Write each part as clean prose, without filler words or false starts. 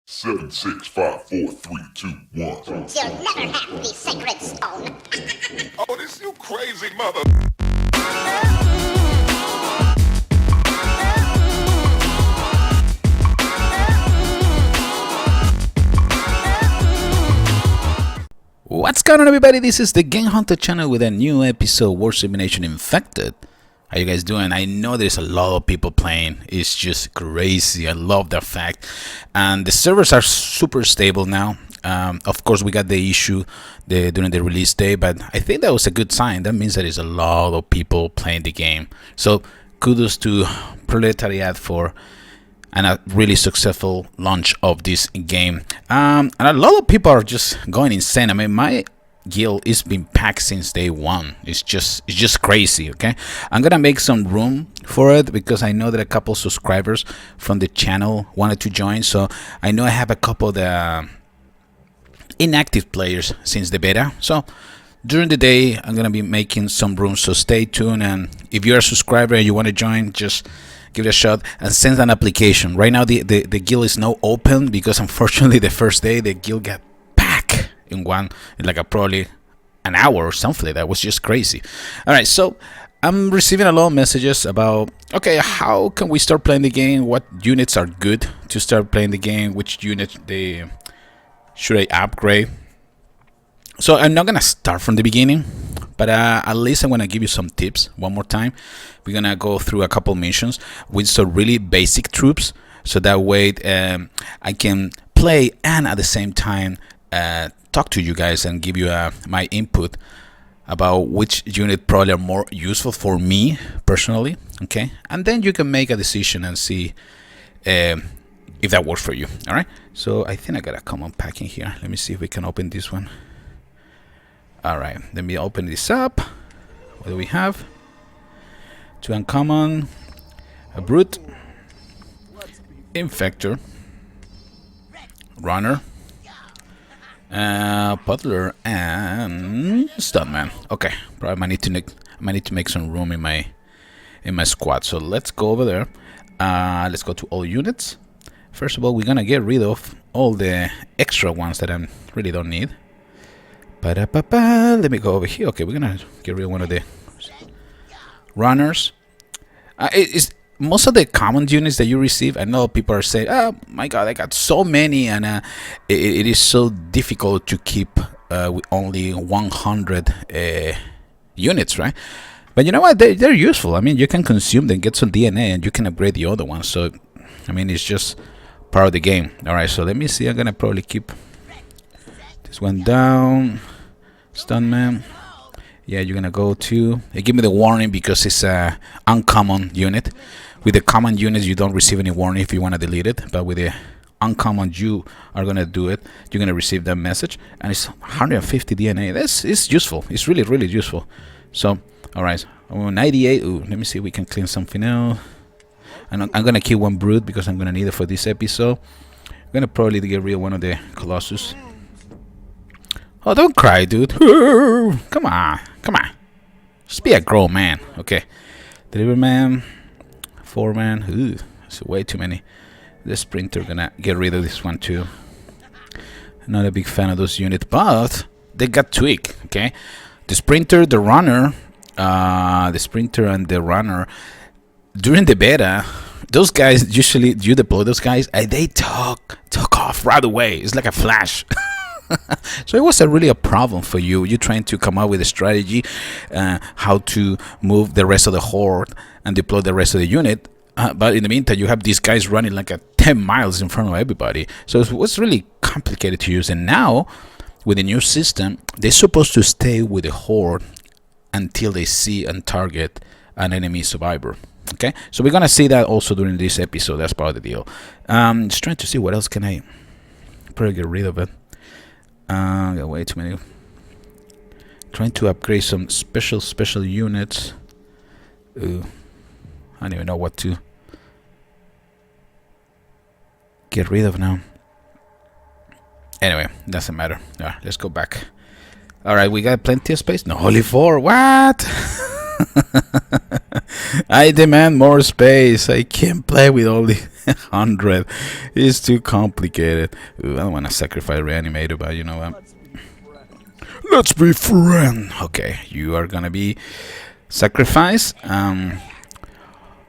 7, 6, 5, 4, 3, 2, 1. You'll never have the sacred stone. Oh, this you crazy mother. What's going on, everybody? This is the TheGameHuntah channel with a new episode, World Zombination Infected. How you guys doing? I know there's a lot of people playing. It's just crazy. I love that fact. And the servers are super stable now. Of course, we got the issue during the release day, but I think that was a good sign. That means that there's a lot of people playing the game. So kudos to Proletariat for a really successful launch of this game. And a lot of people are just going insane. I mean, my guild is been packed since day one. It's just crazy. Okay, I'm gonna make some room for it because I know that a couple subscribers from the channel wanted to join. So I know I have a couple of the inactive players since the beta. So during the day, I'm gonna be making some room. So stay tuned. And if you're a subscriber and you want to join, just give it a shot and send an application. Right now the guild is now open because unfortunately the first day the guild got packed in probably an hour or something like that. It was just crazy. Alright, so I'm receiving a lot of messages about, okay, how can we start playing the game? What units are good to start playing the game? Which units should I upgrade? So I'm not gonna start from the beginning, but at least I'm gonna give you some tips one more time. We're gonna go through a couple missions with some really basic troops, so that way I can play and at the same time talk to you guys and give you my input about which unit probably are more useful for me personally. Okay, and then you can make a decision and see if that works for you. All right. So I think I got a common pack in here. Let me see if we can open this one. Alright, let me open this up. What do we have? 2 uncommon, a brute, infector, runner, butler, and stuntman. Okay, probably I might need to make some room in my squad. So let's go over there. Let's go to all units. First of all, we're gonna get rid of all the extra ones that I really don't need. Let me go over here. Okay, we're gonna get rid of one of the runners. It's most of the common units that you receive. I know people are saying, "Oh my God, I got so many," and it is so difficult to keep with only 100 units, right? But you know what? They're useful. I mean, you can consume them, get some DNA, and you can upgrade the other ones. So, I mean, it's just part of the game. All right. So let me see. I'm gonna probably keep this one down. Stuntman. Yeah, you're gonna go to. They give me the warning because it's a uncommon unit. With the common units, you don't receive any warning if you want to delete it. But with the uncommon, you are gonna do it. You're gonna receive that message, and it's 150 DNA. It's useful. It's really useful. So, all right, 98. Ooh, let me see if we can clean something else. And I'm gonna keep one brute because I'm gonna need it for this episode. I'm gonna probably get rid of one of the Colossus. Oh, don't cry, dude. Come on. Just be a grown man. Okay. Deliver man. 4-man. Ooh, it's way too many. The sprinter gonna get rid of this one too. Not a big fan of those units, but they got tweaked. Okay. The sprinter, the runner, and the runner. During the beta, those guys usually you deploy those guys, and they took off right away. It's like a flash. So it was really a problem for you. You're trying to come up with a strategy, how to move the rest of the horde and deploy the rest of the unit. But in the meantime, you have these guys running like 10 miles in front of everybody. So it was really complicated to use. And now, with the new system, they're supposed to stay with the horde until they see and target an enemy survivor. Okay, so we're gonna see that also during this episode. That's part of the deal. Just trying to see what else can I probably get rid of it. Got way too many. Trying to upgrade some special units. Ooh, I don't even know what to get rid of now. Anyway, doesn't matter. Alright, let's go back. Alright, we got plenty of space. No, only 4. What? I demand more space. I can't play with all the 100 is too complicated. Ooh, I don't want to sacrifice Reanimator, but you know what? Let's be friends. Okay, you are gonna be sacrificed.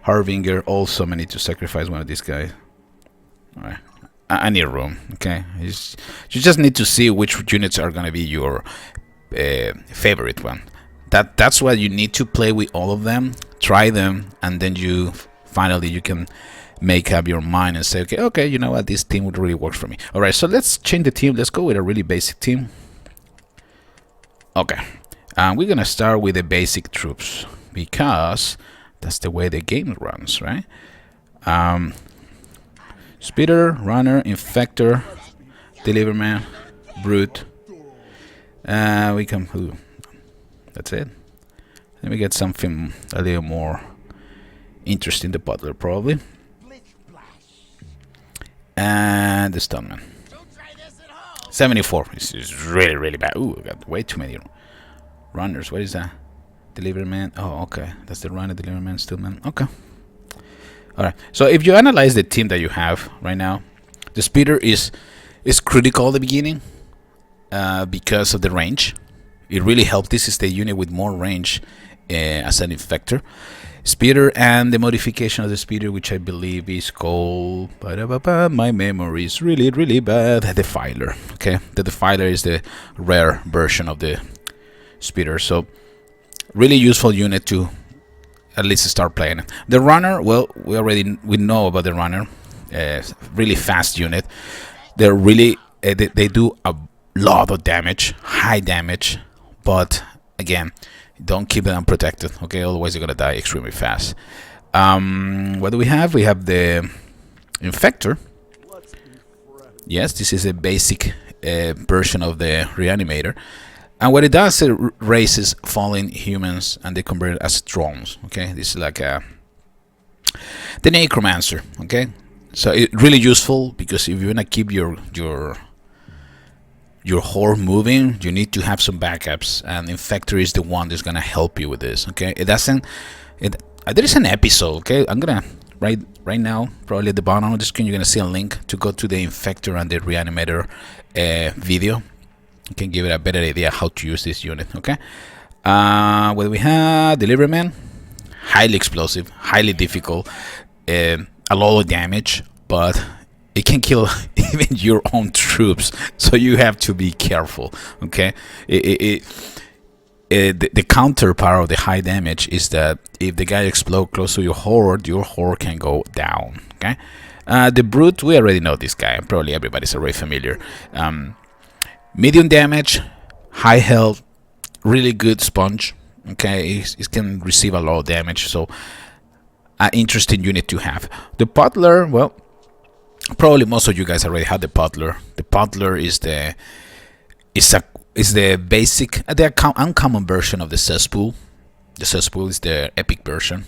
Harbinger also may need to sacrifice one of these guys. Alright. I need room, okay? You just need to see which units are gonna be your favorite one. That's why you need to play with all of them, try them, and then you finally you can make up your mind and say, okay, you know what, this team would really work for me. Alright, so let's change the team. Let's go with a really basic team. Okay, we're gonna start with the basic troops because that's the way the game runs, right? Speeder, Runner, Infector, Deliverman, Brute. We can. Ooh, that's it. Let me get something a little more interesting. The Butler, probably. And the Stuntman. 74. This is really, really bad. Ooh, I got way too many runners. What is that? Deliverman. Oh, okay. That's the Runner, Deliverman, Stuntman. Okay. Alright, so if you analyze the team that you have right now, the Speeder is critical at the beginning because of the range. It really helped. This is the unit with more range as an Infector. Speeder and the modification of the Speeder, which I believe is called... My memory is really, really bad. The Defiler. Okay, the Defiler is the rare version of the Speeder. So, really useful unit to at least start playing it. The Runner, well, we know about the Runner. Really fast unit. They're really they do a lot of damage, high damage, but again, don't keep them unprotected. Okay, otherwise you're gonna die extremely fast. What do we have? We have the Infector. Yes, this is a basic version of the Reanimator. And what it does, it raises fallen humans and they convert it as drones. Okay, this is like the Necromancer. Okay, so it's really useful because if you wanna keep your horde moving, you need to have some backups, and Infector is the one that's gonna help you with this. Okay, it doesn't. There is an episode. Okay, I'm gonna right now, probably at the bottom of the screen, you're gonna see a link to go to the Infector and the Reanimator video. You can give it a better idea how to use this unit. Okay, what do we have? Deliverman, highly explosive, highly difficult, a lot of damage, but it can kill even your own troops, so you have to be careful. Okay, the counterpart of the high damage is that if the guy explodes close to your horde can go down. Okay, the Brute, we already know this guy. Probably everybody's already familiar. Medium damage, high health, really good sponge. Okay, it can receive a lot of damage, so an interesting unit to have. The Butler, well, probably most of you guys already had the Butler. The Butler is the basic, the uncommon version of the Cesspool. The Cesspool is the epic version,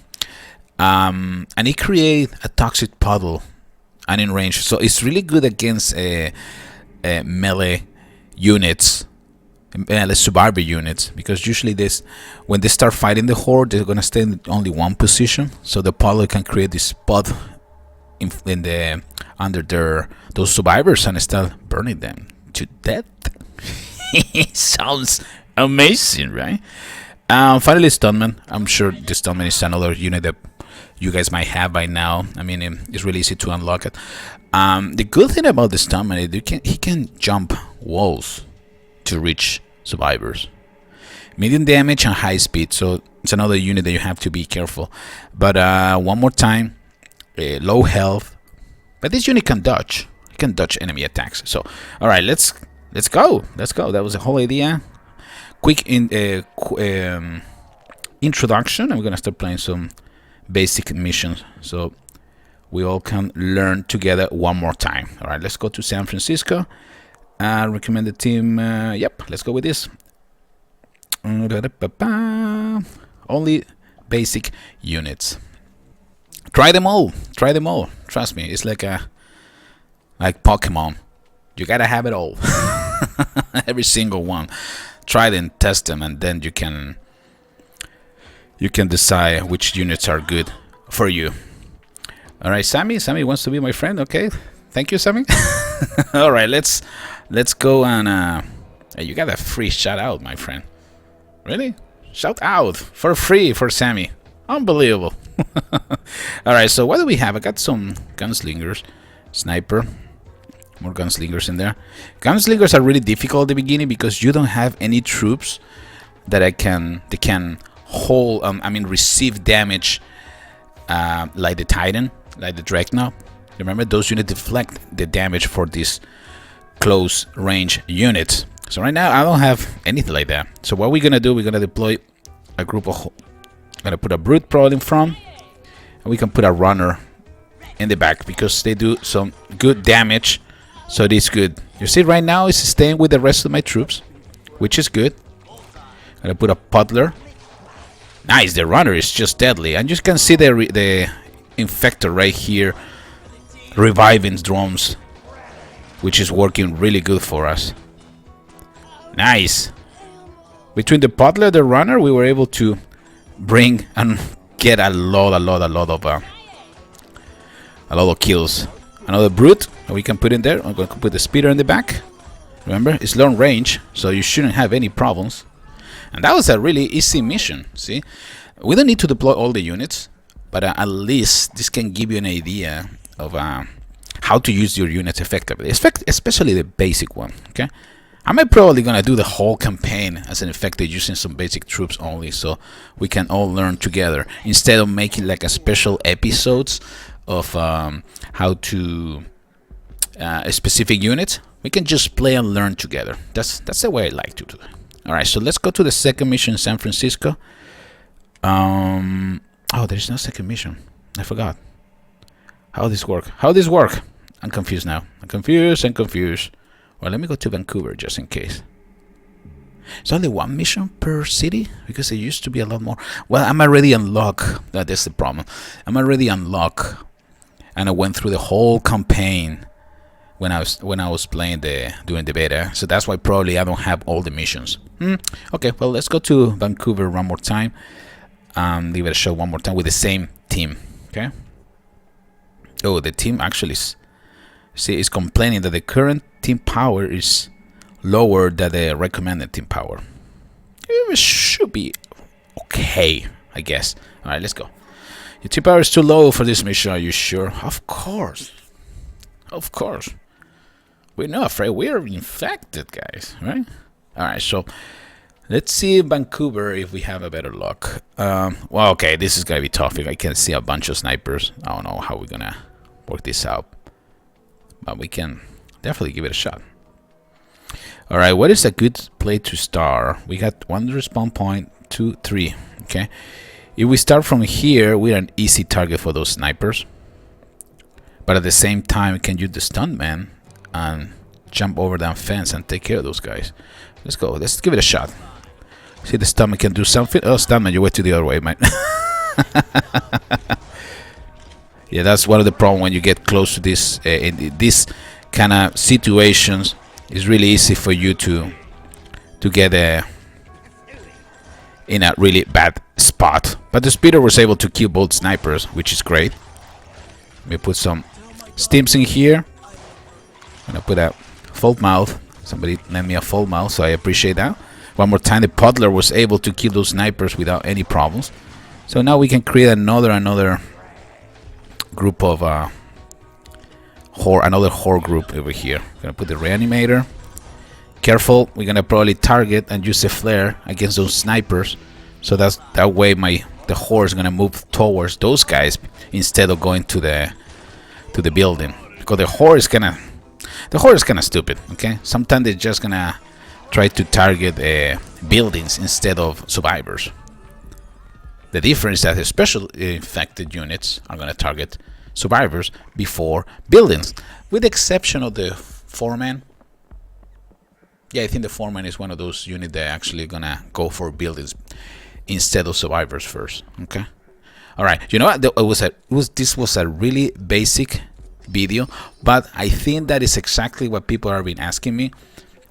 and it creates a toxic puddle and in range, so it's really good against melee units, the survivor units, because usually when they start fighting the horde, they're gonna stay in only one position, so the puddle can create this spot under those survivors and start burning them to death. Sounds amazing, right? Finally, Stuntman. I'm sure the Stuntman is another unit that you guys might have by now. I mean, it's really easy to unlock it. The good thing about the Stuntman is he can jump walls to reach survivors. Medium damage and high speed, so it's another unit that you have to be careful. But one more time, low health, but this unit can dodge. It can dodge enemy attacks. So, all right, let's go. That was the whole idea. Quick introduction, and we're gonna start playing some basic missions, so we all can learn together one more time. All right, let's go to San Francisco. I recommend the team. Yep, let's go with this. Only basic units. Try them all. Trust me, it's like Pokemon. You gotta have it all. Every single one. Try them, test them, and then you can decide which units are good for you. All right, Sammy. Sammy wants to be my friend. Okay, thank you, Sammy. All right, let's go and you got a free shout out, my friend. Really? Shout out for free for Sammy. Unbelievable. All right, so what do we have? I got some gunslingers, sniper, more gunslingers in there. Gunslingers are really difficult at the beginning because you don't have any troops that they can hold. I mean, receive damage like the Titan, like the Dreadnought. Remember, those units deflect the damage for these close range units. So right now I don't have anything like that. So what we're gonna do, we're gonna deploy a group of, gonna put a brute prod in front, and we can put a runner in the back because they do some good damage. So it is good. You see, right now it's staying with the rest of my troops, which is good. Gonna put a puddler. Nice, the runner is just deadly, and you can see the infector right here reviving drones, which is working really good for us. Nice. Between the puddler, the runner, we were able to bring and get a lot of kills. Another brute that we can put in there. I'm going to put the speeder in the back. Remember, it's long range, so you shouldn't have any problems. And that was a really easy mission. See, we don't need to deploy all the units, but at least this can give you an idea of how to use your units effectively, especially the basic one. Okay. I'm probably gonna do the whole campaign as an infected using some basic troops only, so we can all learn together instead of making like a special episodes of how to specific units. We can just play and learn together. That's the way I like to do it. All right, so let's go to the second mission in San Francisco. Oh, there's no second mission. I forgot. How this work? I'm confused now. I'm confused. Well, let me go to Vancouver just in case. It's only one mission per city because there used to be a lot more. Well, I'm already unlocked. That's the problem. I'm already unlocked, and I went through the whole campaign when I was playing during the beta. So that's why probably I don't have all the missions. Okay, well, let's go to Vancouver one more time. Give it a shot one more time with the same team. Okay. Oh, the team actually is complaining that the current team power is lower than the recommended team power. It should be okay, I guess. All right, let's go. Your team power is too low for this mission. Are you sure? Of course. We're not afraid. We're infected, guys, right? All right, so let's see in Vancouver if we have a better luck. Well, okay, this is gonna be tough. If I can see a bunch of snipers, I don't know how we're gonna work this out, but we can definitely give it a shot. All right, what is a good play to start? We got 1 respawn point, 2, 3. Okay, if we start from here, we're an easy target for those snipers. But at the same time, we can use the stuntman and jump over that fence and take care of those guys. Let's go. Let's give it a shot. See, the stuntman can do something. Oh, stuntman, you went to the other way, man. Yeah, that's one of the problems when you get close to this in this kind of situations. It's really easy for you to get in a really bad spot. But the speeder was able to kill both snipers, which is great. Let me put some stims in here. I'm gonna put a full mouth. Somebody lent me a full mouth, so I appreciate that. One more time, the puddler was able to kill those snipers without any problems. So now we can create another group of another horde group over here. Gonna put the reanimator. Careful, we're gonna probably target and use a flare against those snipers. So that way the horde is gonna move towards those guys instead of going to the building, because the horde is kind of stupid. Okay, sometimes they're just gonna try to target buildings instead of survivors. The difference is that the special infected units are gonna target survivors before buildings, with the exception of the foreman. Yeah, I think the foreman is one of those units that are actually gonna go for buildings instead of survivors first. Okay. All right. You know what? This was a really basic video, but I think that is exactly what people have been asking me,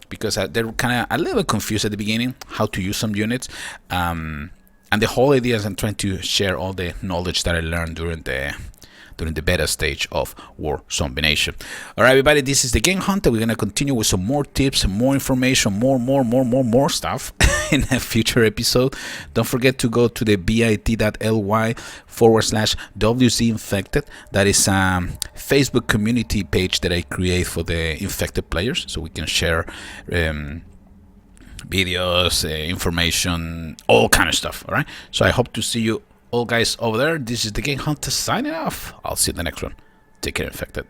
because they're kind of a little confused at the beginning how to use some units. And the whole idea is I'm trying to share all the knowledge that I learned during during the beta stage of War Zombination. All right, everybody, this is the Game Hunter. We're gonna continue with some more tips, more information, more stuff in a future episode. Don't forget to go to the bit.ly/WZ Infected. That is a Facebook community page that I create for the infected players, so we can share videos, information, all kind of stuff. All right, so I hope to see you all guys over there. This is the Game Hunter signing off. I'll see you in the next one. Take care, infected.